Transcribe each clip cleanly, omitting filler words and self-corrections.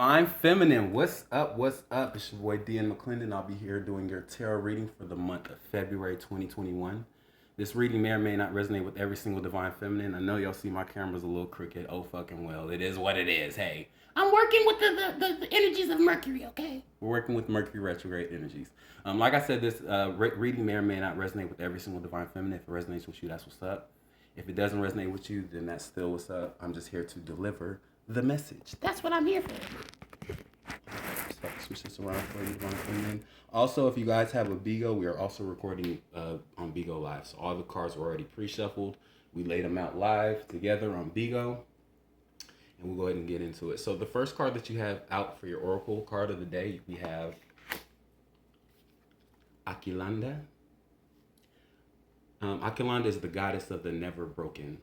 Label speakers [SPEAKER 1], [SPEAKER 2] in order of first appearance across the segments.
[SPEAKER 1] Fine Feminine, what's up? What's up? It's your boy DN McClendon. I'll be here doing your tarot reading for the month of February 2021. This reading may or may not resonate with every single Divine Feminine. I know y'all see my camera's a little crooked. Oh, fucking well. It is what it is. Hey, I'm working with the energies of Mercury, okay? We're working with Mercury retrograde energies. Like I said, this reading may or may not resonate with every single Divine Feminine. If it resonates with you, that's what's up. If it doesn't resonate with you, then that's still what's up. I'm just here to deliver the message. That's what I'm here for. So I'll switch this around for you, Divine Feminine. Also, if you guys have a Bigo, we are also recording on Bigo Live. So all the cards were already pre-shuffled. We laid them out live together on Bigo. And we'll go ahead and get into it. So the first card that you have out for your Oracle card of the day, we have Aquilanda. Aquilanda is the goddess of the never broken.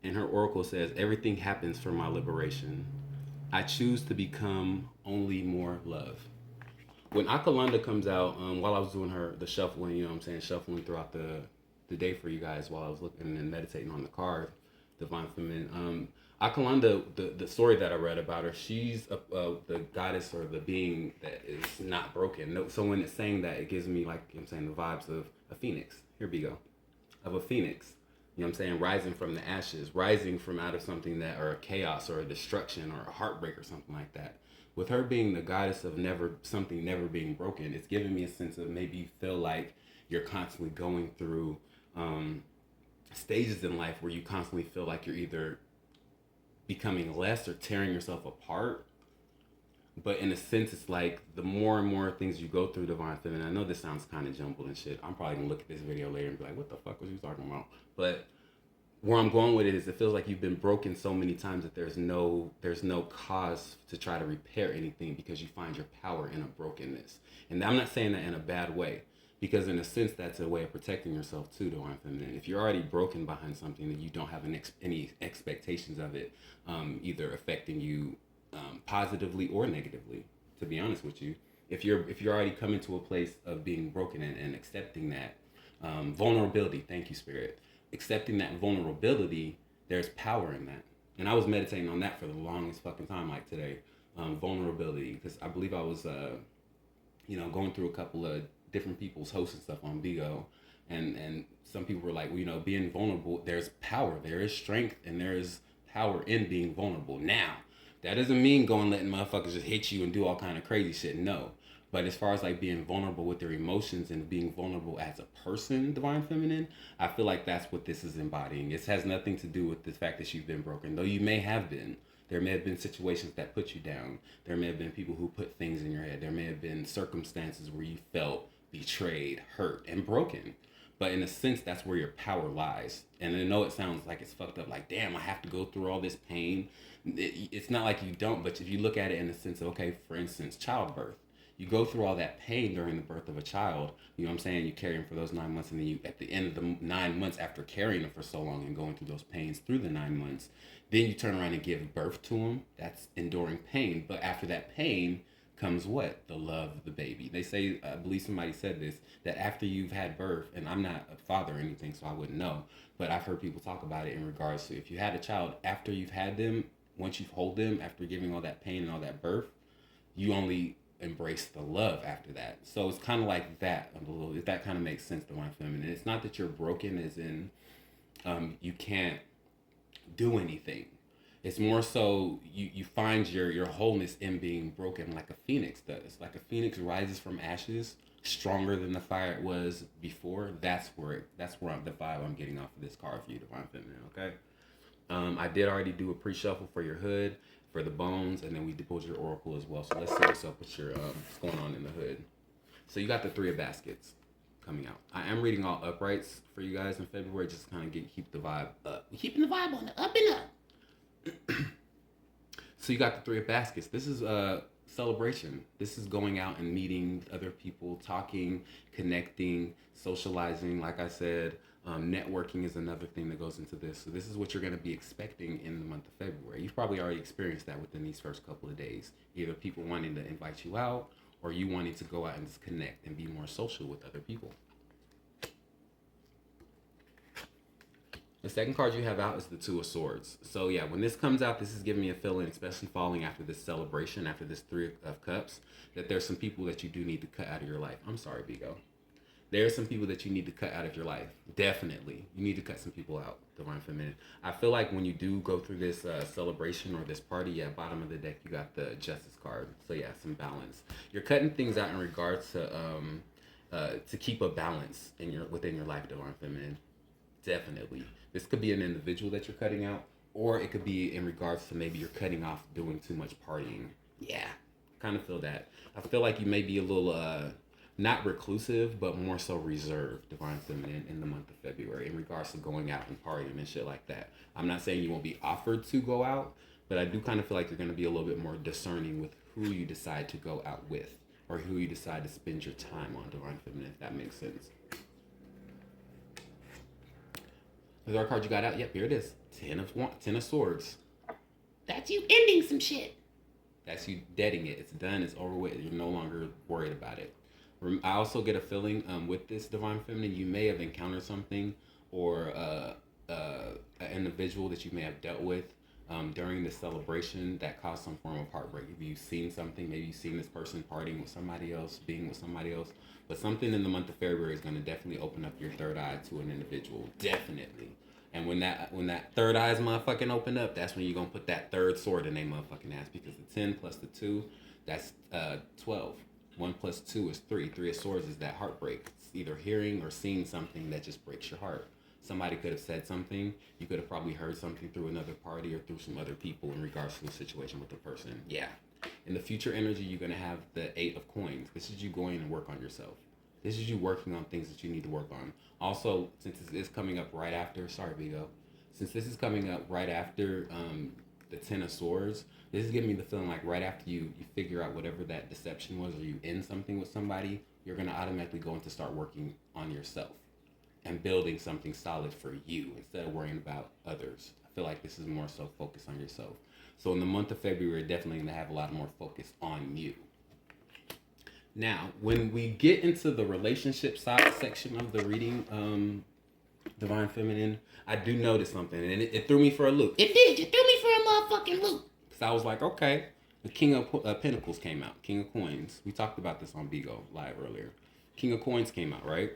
[SPEAKER 1] And her oracle says, everything happens for my liberation. I choose to become only more love. When Aquilanda comes out, while I was doing the shuffling, you know what I'm saying, shuffling throughout the day for you guys while I was looking and meditating on the card, Divine Feminine. Aquilanda, the story that I read about her, she's the goddess or the being that is not broken. So when it's saying that, it gives me, like I'm saying, the vibes of a phoenix. Here we go. Of a phoenix. You know what I'm saying? Rising from the ashes, rising from out of something that, or a chaos or a destruction or a heartbreak or something like that. With her being the goddess of something never being broken, it's giving me a sense of maybe you feel like you're constantly going through stages in life where you constantly feel like you're either becoming less or tearing yourself apart. But in a sense, it's like the more and more things you go through, Divine Feminine. I know this sounds kind of jumbled and shit. I'm probably gonna look at this video later and be like, what the fuck was you talking about? But where I'm going with it is it feels like you've been broken so many times that there's no cause to try to repair anything because you find your power in a brokenness. And I'm not saying that in a bad way, because in a sense that's a way of protecting yourself too, Divine Feminine. If you're already broken behind something and you don't have any expectations of it either affecting you positively or negatively, to be honest with you, if you're already coming to a place of being broken and accepting that vulnerability, thank you, Spirit, accepting that vulnerability, there's power in that. And I was meditating on that for the longest fucking time, like today, vulnerability, because I believe I was going through a couple of different people's hosts and stuff on Bigo, and some people were like, well, being vulnerable, there's power, there is strength, and there is power in being vulnerable. Now, that doesn't mean going letting motherfuckers just hit you and do all kind of crazy shit. No. But as far as like being vulnerable with their emotions and being vulnerable as a person, Divine Feminine, I feel like that's what this is embodying. It has nothing to do with the fact that you've been broken, though you may have been. There may have been situations that put you down. There may have been people who put things in your head. There may have been circumstances where you felt betrayed, hurt, and broken. But in a sense, that's where your power lies. And I know it sounds like it's fucked up, like, damn, I have to go through all this pain. It's not like you don't, but if you look at it in the sense of, okay, for instance, childbirth. You go through all that pain during the birth of a child, you know what I'm saying? You carry them for those 9 months, and then you, at the end of the 9 months after carrying them for so long and going through those pains through the 9 months, then you turn around and give birth to them. That's enduring pain. But after that pain comes what? The love of the baby. They say, I believe somebody said this, that after you've had birth, and I'm not a father or anything, so I wouldn't know, but I've heard people talk about it in regards to if you had a child, after you've had them, once you hold them, after giving all that pain and all that birth, you only embrace the love after that. So it's kind of like that a little, if that kind of makes sense, Divine Feminine. It's not that you're broken as in you can't do anything. It's more so you find your wholeness in being broken, like a phoenix does. Like a phoenix rises from ashes stronger than the fire it was before. That's where the vibe I'm getting off of this card for you, Divine Feminine. Okay. I did already do a pre-shuffle for your hood, for the bones, and then we pulled your oracle as well. So let's see what's up with your what's going on in the hood. So you got the Three of Baskets coming out. I am reading all uprights for you guys in February, just to kind of keep the vibe up. We're keeping the vibe on it, up and up. So you got the Three of Baskets. This is a celebration. This is going out and meeting other people, talking, connecting, socializing. Like I said, networking is another thing that goes into this. So this is what you're going to be expecting in the month of February. You've probably already experienced that within these first couple of days. Either people wanting to invite you out or you wanting to go out and just connect and be more social with other people. The second card you have out is the Two of Swords. So yeah, when this comes out, this is giving me a feeling, especially falling after this celebration, after this Three of Cups, that there's some people that you do need to cut out of your life. I'm sorry, Vigo. There are some people that you need to cut out of your life. Definitely. You need to cut some people out, Divine Feminine. I feel like when you do go through this celebration or this party, yeah, bottom of the deck, you got the Justice card. So yeah, some balance. You're cutting things out in regards to keep a balance in your within your life, Divine Feminine. Definitely. This could be an individual that you're cutting out, or it could be in regards to maybe you're cutting off doing too much partying. Yeah, kind of feel that. I feel like you may be a little not reclusive, but more so reserved, Divine Feminine, in the month of February in regards to going out and partying and shit like that. I'm not saying you won't be offered to go out, but I do kind of feel like you're going to be a little bit more discerning with who you decide to go out with or who you decide to spend your time on, Divine Feminine, if that makes sense. The other card you got out, yep, here it is. Ten of Swords. That's you ending some shit. That's you deading it. It's done. It's over with. You're no longer worried about it. I also get a feeling with this Divine Feminine, you may have encountered something or an individual that you may have dealt with during the celebration that caused some form of heartbreak. If you've seen something, maybe you've seen this person partying with somebody else, being with somebody else, but something in the month of February is going to definitely open up your third eye to an individual. Definitely. And when that third eye is motherfucking open up, that's when you're going to put that third sword in their motherfucking ass, because the 10 plus the 2, that's 12. 1 plus 2 is 3. 3 of Swords is that heartbreak. It's either hearing or seeing something that just breaks your heart. Somebody could have said something. You could have probably heard something through another party or through some other people in regards to the situation with the person. Yeah. In the future energy, you're going to have the 8 of Coins. This is you going to work on yourself. This is you working on things that you need to work on. Also, since this is coming up right after, sorry, Vigo. Since this is coming up right after the 10 of Swords, this is giving me the feeling like right after you figure out whatever that deception was, or you end something with somebody, you're going to automatically go into start working on yourself and building something solid for you instead of worrying about others. I feel like this is more so focused on yourself. So in the month of February, definitely going to have a lot more focus on you. Now, when we get into the relationship side section of the reading, Divine Feminine, I do notice something, and it threw me for a loop. It did. You threw me for a motherfucking loop. Because I was like, okay, the King of Pentacles came out. King of Coins. We talked about this on Bigo live earlier. King of Coins came out, right?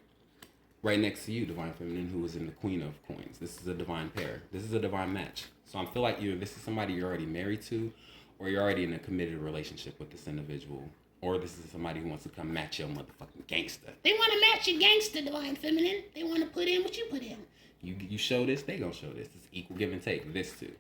[SPEAKER 1] Right next to you, Divine Feminine, who was in the Queen of Coins. This is a divine pair. This is a divine match. So I feel like this is somebody you're already married to, or you're already in a committed relationship with this individual. Or this is somebody who wants to come match your motherfucking gangster. They want to match your gangster, Divine Feminine. They want to put in what you put in. You show this, they gonna show this. It's equal give and take. This too.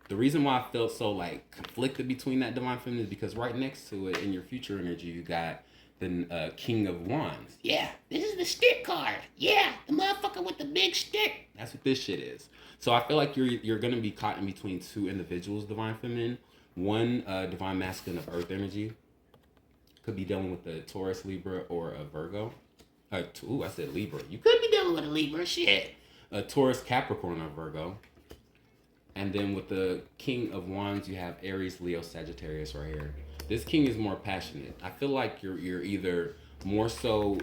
[SPEAKER 1] The reason why I felt so like conflicted between that Divine Feminine is because right next to it in your future energy, you got the King of Wands. Yeah, this is the stick card. Yeah, the motherfucker with the big stick. That's what this shit is. So I feel like you're gonna be caught in between two individuals, Divine Feminine. One Divine Masculine of Earth energy. Could be dealing with a Taurus, Libra, or a Virgo. I said Libra. You could be dealing with a Libra, shit. A Taurus, Capricorn, or Virgo. And then with the King of Wands, you have Aries, Leo, Sagittarius right here. This king is more passionate. I feel like you're either more so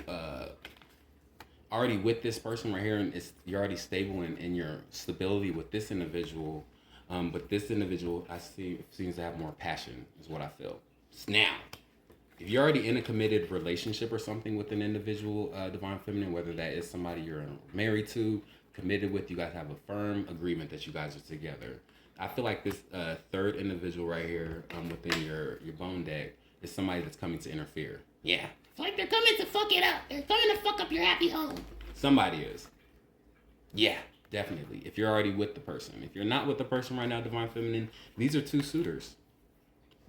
[SPEAKER 1] already with this person right here, and you're already stable in your stability with this individual. But this individual, seems to have more passion, is what I feel. Now, if you're already in a committed relationship or something with an individual, Divine Feminine, whether that is somebody you're married to, committed with, you guys have a firm agreement that you guys are together. I feel like this third individual right here within your bone deck is somebody that's coming to interfere. Yeah. It's like they're coming to fuck it up. They're coming to fuck up your happy home. Somebody is. Yeah, definitely. If you're already with the person. If you're not with the person right now, Divine Feminine, these are two suitors.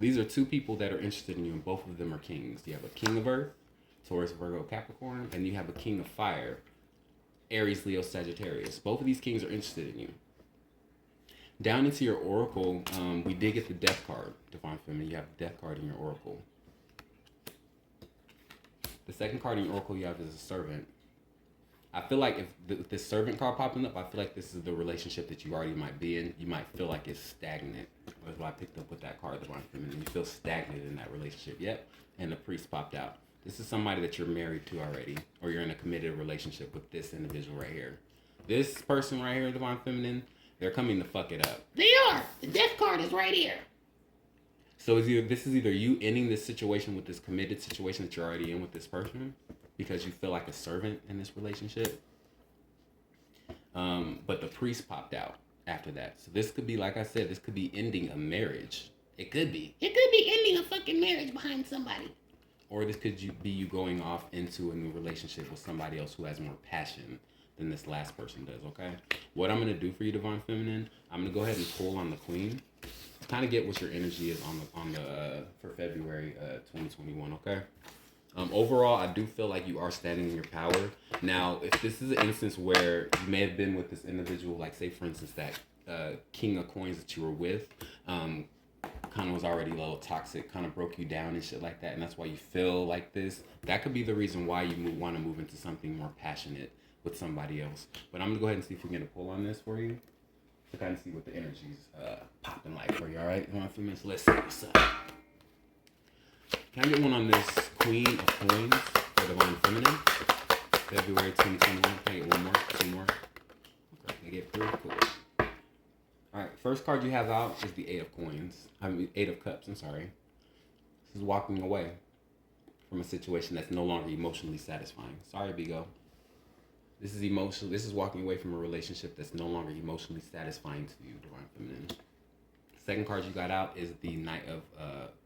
[SPEAKER 1] These are two people that are interested in you, and both of them are kings. You have a King of Earth, Taurus, Virgo, Capricorn, and you have a King of Fire, Aries, Leo, Sagittarius. Both of these kings are interested in you. Down into your oracle, we did get the Death card, Divine Feminine. You have the Death card in your oracle. The second card in your oracle you have is a Servant. I feel like if this Servant card popping up, I feel like this is the relationship that you already might be in. You might feel like it's stagnant. That's why I picked up with that card, Divine Feminine. You feel stagnant in that relationship. Yep. And the Priest popped out. This is somebody that you're married to already, or you're in a committed relationship with this individual right here. This person right here, Divine Feminine, they're coming to fuck it up.
[SPEAKER 2] They are. The death card is right here.
[SPEAKER 1] So this is either you ending this situation with this committed situation that you're already in with this person because you feel like a servant in this relationship. But the priest popped out after that. So this could be, like I said, this could be ending a marriage. It could be.
[SPEAKER 2] It could be ending a fucking marriage behind somebody.
[SPEAKER 1] Or this could be you going off into a new relationship with somebody else who has more passion than this last person does, okay? What I'm going to do for you, Divine Feminine, I'm going to go ahead and pull on the Queen. Kind of get what your energy is on the for February 2021, okay? Overall, I do feel like you are standing in your power. Now, if this is an instance where you may have been with this individual, like say for instance that King of Coins that you were with, kind of was already a little toxic, kind of broke you down and shit like that, and that's why you feel like this. That could be the reason why you want to move into something more passionate with somebody else. But I'm gonna go ahead and see if we can get a pull on this for you to kind of see what the energy's popping like for you. All right, you want a few minutes? Let's see what's up. Can I get one on this Queen of Coins for Divine Feminine? February 2021. Can I get one more? Two more? Okay, I get three. Cool. Alright, first card you have out is the Eight of Cups, I'm sorry. This is walking away from a situation that's no longer emotionally satisfying. Sorry, Bigo. This is emotional. This is walking away from a relationship that's no longer emotionally satisfying to you, Divine Feminine. Second card you got out is the Knight of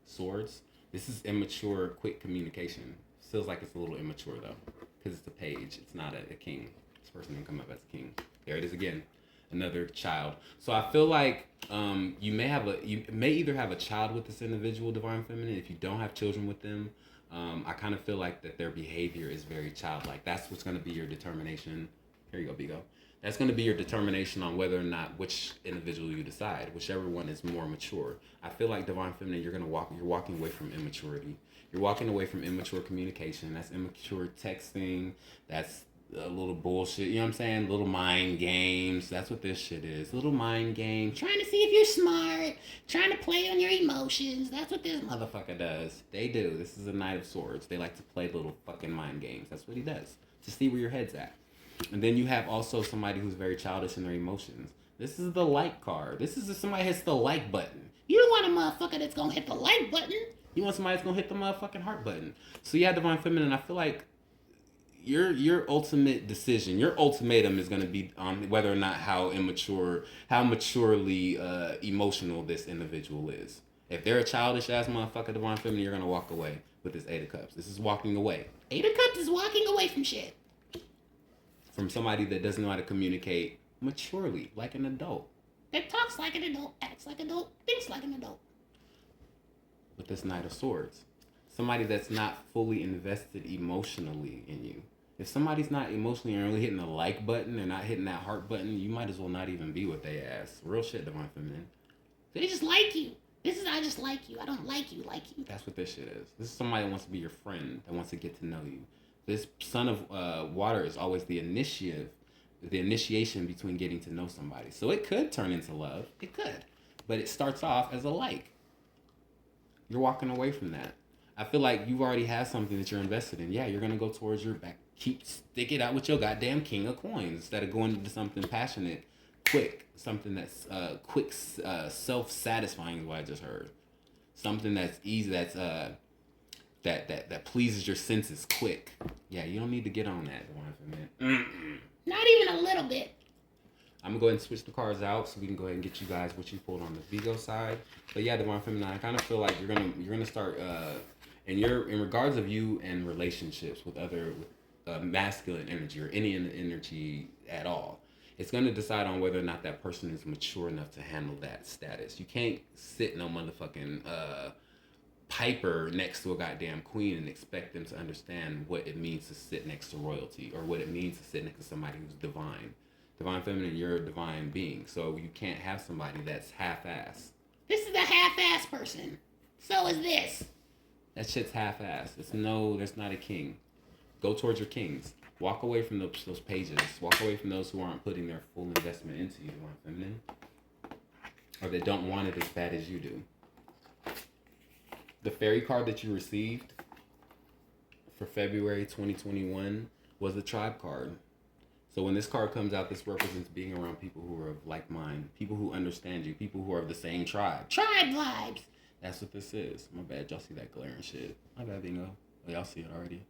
[SPEAKER 1] Swords. This is immature, quick communication. Feels like it's a little immature though, because it's a page. It's not a king. This person didn't come up as a king. There it is again, another child. So I feel like you may either have a child with this individual, Divine Feminine. If you don't have children with them, I kind of feel like that their behavior is very childlike. That's what's going to be your determination. Here you go, Bigo. That's going to be your determination on whether or not which individual you decide, whichever one is more mature. I feel like Divine Feminine, you're walking away from immaturity. You're walking away from immature communication. That's immature texting. That's a little bullshit. You know what I'm saying? Little mind games. That's what this shit is. Little mind games.
[SPEAKER 2] Trying to see if you're smart. Trying to play on your emotions. That's what this
[SPEAKER 1] Motherfucker does. They do. This is a Knight of Swords. They like to play little fucking mind games. That's what he does. To see where your head's at. And then you have also somebody who's very childish in their emotions. This is the like card. This is if somebody hits the like button.
[SPEAKER 2] You don't want a motherfucker that's gonna hit the like button.
[SPEAKER 1] You want somebody that's gonna hit the motherfucking heart button. So yeah, Divine Feminine, I feel like your ultimate decision, your ultimatum is gonna be on whether or not how maturely emotional this individual is. If they're a childish ass motherfucker, Divine Feminine, you're gonna walk away with this Eight of Cups. This is walking away.
[SPEAKER 2] Eight of Cups is walking away from shit.
[SPEAKER 1] From somebody that doesn't know how to communicate maturely, like an adult.
[SPEAKER 2] That talks like an adult, acts like an adult, thinks like an adult.
[SPEAKER 1] With this Knight of Swords. Somebody that's not fully invested emotionally in you. If somebody's not emotionally only hitting the like button, they're not hitting that heart button, you might as well not even be with they ass. Real shit, Divine Feminine.
[SPEAKER 2] They just like you. This is I just like you. I don't like you.
[SPEAKER 1] That's what this shit is. This is somebody that wants to be your friend, that wants to get to know you. This Son of Water is always the initiation between getting to know somebody. So it could turn into love. It could. But it starts off as a like. You're walking away from that. I feel like you've already had something that you're invested in. Yeah, you're going to go towards your back. Stick it out with your goddamn King of Coins instead of going into something passionate, quick. Something that's quick, self-satisfying is what I just heard. Something that's easy, that's that pleases your senses quick. Yeah, you don't need to get on that one for a minute.
[SPEAKER 2] Not even a little bit.
[SPEAKER 1] I'm gonna go ahead and switch the cards out so we can go ahead and get you guys what you pulled on the Vigo side. But yeah, Divine Feminine, I kind of feel like you're gonna start in regards of you and relationships with other masculine energy or any energy at all. It's gonna decide on whether or not that person is mature enough to handle that status. You can't sit no motherfucking Piper next to a goddamn queen and expect them to understand what it means to sit next to royalty or what it means to sit next to somebody who's divine. Divine Feminine, you're a divine being, so you can't have somebody that's half-ass.
[SPEAKER 2] This is a half-ass person. So is this.
[SPEAKER 1] That shit's half-ass. There's not a king. Go towards your kings. Walk away from those pages. Walk away from those who aren't putting their full investment into you, Divine Feminine. Or they don't want it as bad as you do. The fairy card that you received for February 2021 was the Tribe card. So when this card comes out, this represents being around people who are of like mind, people who understand you, people who are of the same tribe.
[SPEAKER 2] Tribe vibes.
[SPEAKER 1] That's what this is. My bad, y'all see that glaring shit. My bad, Bingo. Oh, y'all see it already.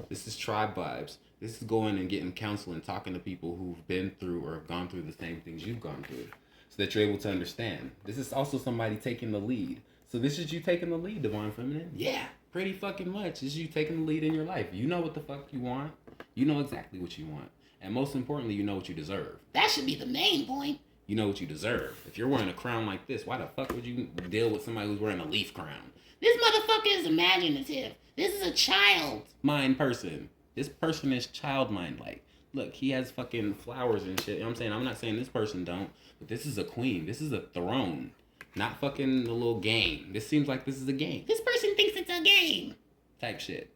[SPEAKER 1] This is tribe vibes. This is going and getting counseling, talking to people who've been through or have gone through the same things you've gone through, so that you're able to understand. This is also somebody taking the lead. So this is you taking the lead, Divine Feminine. Yeah, pretty fucking much. This is you taking the lead in your life. You know what the fuck you want. You know exactly what you want. And most importantly, you know what you deserve.
[SPEAKER 2] That should be the main point.
[SPEAKER 1] You know what you deserve. If you're wearing a crown like this, why the fuck would you deal with somebody who's wearing a leaf crown?
[SPEAKER 2] This motherfucker is imaginative. This is a child.
[SPEAKER 1] Mind person. This person is child mind like. Look, he has fucking flowers and shit. You know what I'm saying? I'm not saying this person don't, but this is a queen. This is a throne. Not fucking a little game. This seems like this is a game.
[SPEAKER 2] This person thinks it's a game.
[SPEAKER 1] Type shit.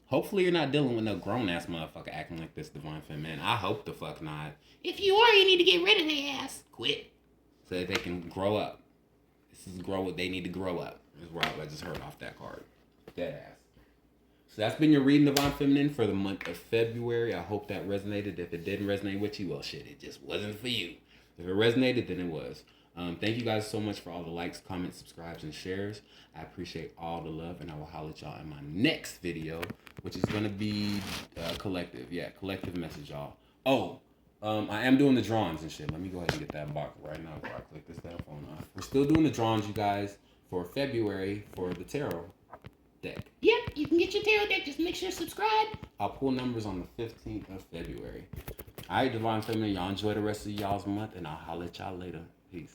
[SPEAKER 1] Hopefully you're not dealing with no grown-ass motherfucker acting like this, Divine Feminine. I hope the fuck not.
[SPEAKER 2] If you are, you need to get rid of their ass.
[SPEAKER 1] Quit. So that they can grow up. This is they need to grow up. Is what I just heard off that card. Dead ass. So that's been your reading, Divine Feminine, for the month of February. I hope that resonated. If it didn't resonate with you, well, shit, it just wasn't for you. If it resonated, then it was. Thank you guys so much for all the likes, comments, subscribes, and shares. I appreciate all the love, and I will holler at y'all in my next video, which is going to be collective. Yeah, collective message, y'all. Oh, I am doing the drawings and shit. Let me go ahead and get that box right now before I click this damn phone off. We're still doing the drawings, you guys, for February for the tarot deck.
[SPEAKER 2] Yep, you can get your tarot deck. Just make sure to subscribe.
[SPEAKER 1] I'll pull numbers on the 15th of February. All right, Divine Feminine, y'all enjoy the rest of y'all's month, and I'll holler at y'all later. Peace.